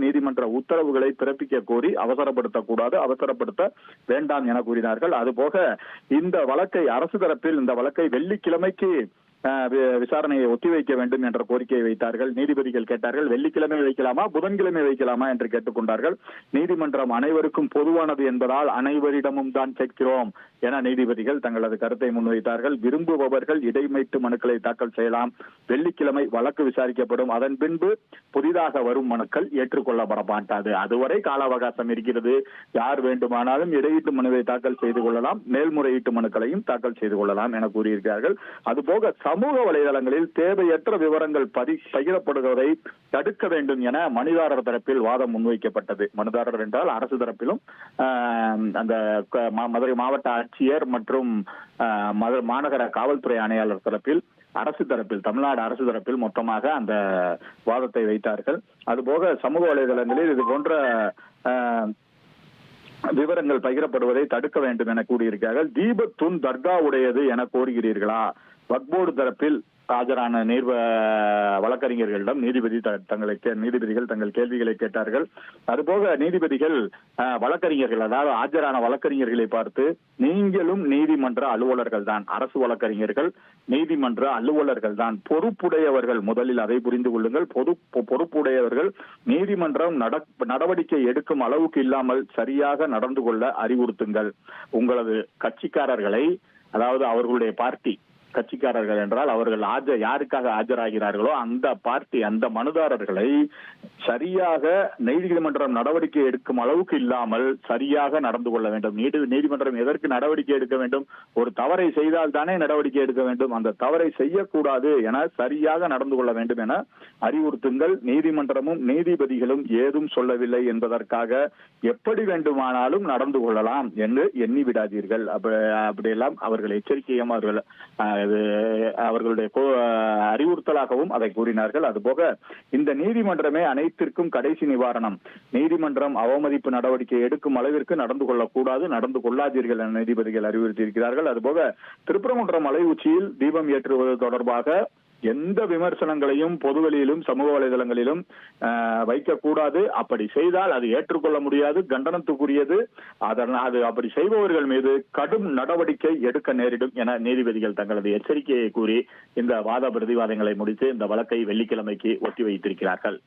நீதிமன்ற உத்தரவுகளை பிறப்பிக்க கோரி அவசரப்படுத்தக்கூடாது, அவசரப்படுத்த வேண்டாம் என கூறினார்கள். அதுபோக இந்த வழக்கை அரசு தரப்பில் இந்த வழக்கை வெள்ளிக்கிழமைக்கு விசாரணையை ஒத்திவைக்க வேண்டும் என்ற கோரிக்கையை வைத்தார்கள். நீதிபதிகள் கேட்டார்கள், வெள்ளிக்கிழமை வைக்கலாமா புதன்கிழமை வைக்கலாமா என்று கேட்டுக்கொண்டார்கள். நீதிமன்றம் அனைவருக்கும் பொதுவானது என்பதால் அனைவரிடமும் தான் கேட்கிறோம் என நீதிபதிகள் தங்களது கருத்தை முன்வைத்தார்கள். விரும்புபவர்கள் இடைமீட்டு மனுக்களை தாக்கல் செய்யலாம். வெள்ளிக்கிழமை வழக்கு விசாரிக்கப்படும். அதன் பின்பு புதிதாக வரும் மனுக்கள் ஏற்றுக்கொள்ளப்பட மாட்டாது. அதுவரை கால அவகாசம் இருக்கிறது. யார் வேண்டுமானாலும் இடையீட்டு மனுவை தாக்கல் செய்து கொள்ளலாம், மேல்முறையீட்டு மனுக்களையும் தாக்கல் செய்து கொள்ளலாம் என கூறியிருக்கிறார்கள். அதுபோக சமூக வலைதளங்களில் தேவையற்ற விவரங்கள் பகிரப்படுவதை தடுக்க வேண்டும் என மனுதாரர் தரப்பில் வாதம் முன்வைக்கப்பட்டது. மனுதாரர் என்றால் அரசு தரப்பிலும் அந்த மதுரை மாவட்ட ஆட்சியர் மற்றும் மாநகர காவல்துறை ஆணையாளர் தரப்பில் தமிழ்நாடு அரசு தரப்பில் மொத்தமாக அந்த வாதத்தை வைத்தார்கள். அதுபோக சமூக வலைதளங்களில் இது போன்ற விவரங்கள் பகிரப்படுவதை தடுக்க வேண்டும் என கூறியிருக்கிறார்கள். தீபத்தூண் தர்கா உடையது என கோருகிறீர்களா? வக்போர்டு தரப்பில் ஆஜரான வழக்கறிஞர்களிடம் நீதிபதிகள் தங்கள் கேள்விகளை கேட்டார்கள். அதுபோக நீதிபதிகள் வழக்கறிஞர்கள், அதாவது ஆஜரான வழக்கறிஞர்களை பார்த்து, நீங்களும் நீதிமன்ற அலுவலர்கள் தான், அரசு வழக்கறிஞர்கள் நீதிமன்ற அலுவலர்கள் தான், பொறுப்புடையவர்கள், முதலில் அதை புரிந்து கொள்ளுங்கள். பொறுப்புடையவர்கள் நீதிமன்றம் நடவடிக்கை எடுக்கும் அளவுக்கு இல்லாமல் சரியாக நடந்து கொள்ள அறிவுறுத்துங்கள். உங்களது கட்சிக்காரர்களை, அதாவது அவர்களுடைய பார்ட்டி கட்சிக்காரர்கள் என்றால் அவர்கள் யாருக்காக ஆஜராகிறார்களோ அந்த பார்ட்டி, அந்த மனுதாரர்களை சரியாக நீதிமன்றம் நடவடிக்கை எடுக்கும் அளவுக்கு இல்லாமல் சரியாக நடந்து கொள்ள வேண்டும். நீதிமன்றம் எதற்கு நடவடிக்கை எடுக்க வேண்டும்? ஒரு தவறை செய்தால் தானே நடவடிக்கை எடுக்க வேண்டும். அந்த தவறை செய்யக்கூடாது என சரியாக நடந்து கொள்ள வேண்டும் என அறிவுறுத்துங்கள். நீதிமன்றமும் நீதிபதிகளும் ஏதும் சொல்லவில்லை என்பதற்காக எப்படி வேண்டுமானாலும் நடந்து கொள்ளலாம் என்று எண்ணி விடாதீர்கள். அப்படியெல்லாம் அவர்கள் எச்சரிக்கையும் அவர்களுடைய அறிவுறுத்தலாகவும் அதை கூறினார்கள். அதுபோக இந்த நீதிமன்றமே அனைத்திற்கும் கடைசி நிவாரணம். நீதிமன்றம் அவமதிப்பு நடவடிக்கை எடுக்கும் அளவிற்கு நடந்து கொள்ளக்கூடாது, நடந்து கொள்ளாதீர்கள் என நீதிபதிகள் அறிவுறுத்தியிருக்கிறார்கள். அதுபோக திருப்பரங்குன்றம் மலை உச்சியில் தீபம் ஏற்றுவது தொடர்பாக எந்த விமர்சனங்களையும் பொதுவெளியிலும் சமூக வலைதளங்களிலும் வைக்கக்கூடாது. அப்படி செய்தால் அது ஏற்றுக்கொள்ள முடியாது, கண்டனத்துக்குரியது. அது அப்படி செய்பவர்கள் மீது கடும் நடவடிக்கை எடுக்க நேரிடும் என நீதிபதிகள் தங்களது எச்சரிக்கையை கூறி இந்த வாத பிரதிவாதங்களை முடித்து இந்த வழக்கை வெள்ளிக்கிழமைக்கு ஒத்தி வைத்திருக்கிறார்கள்.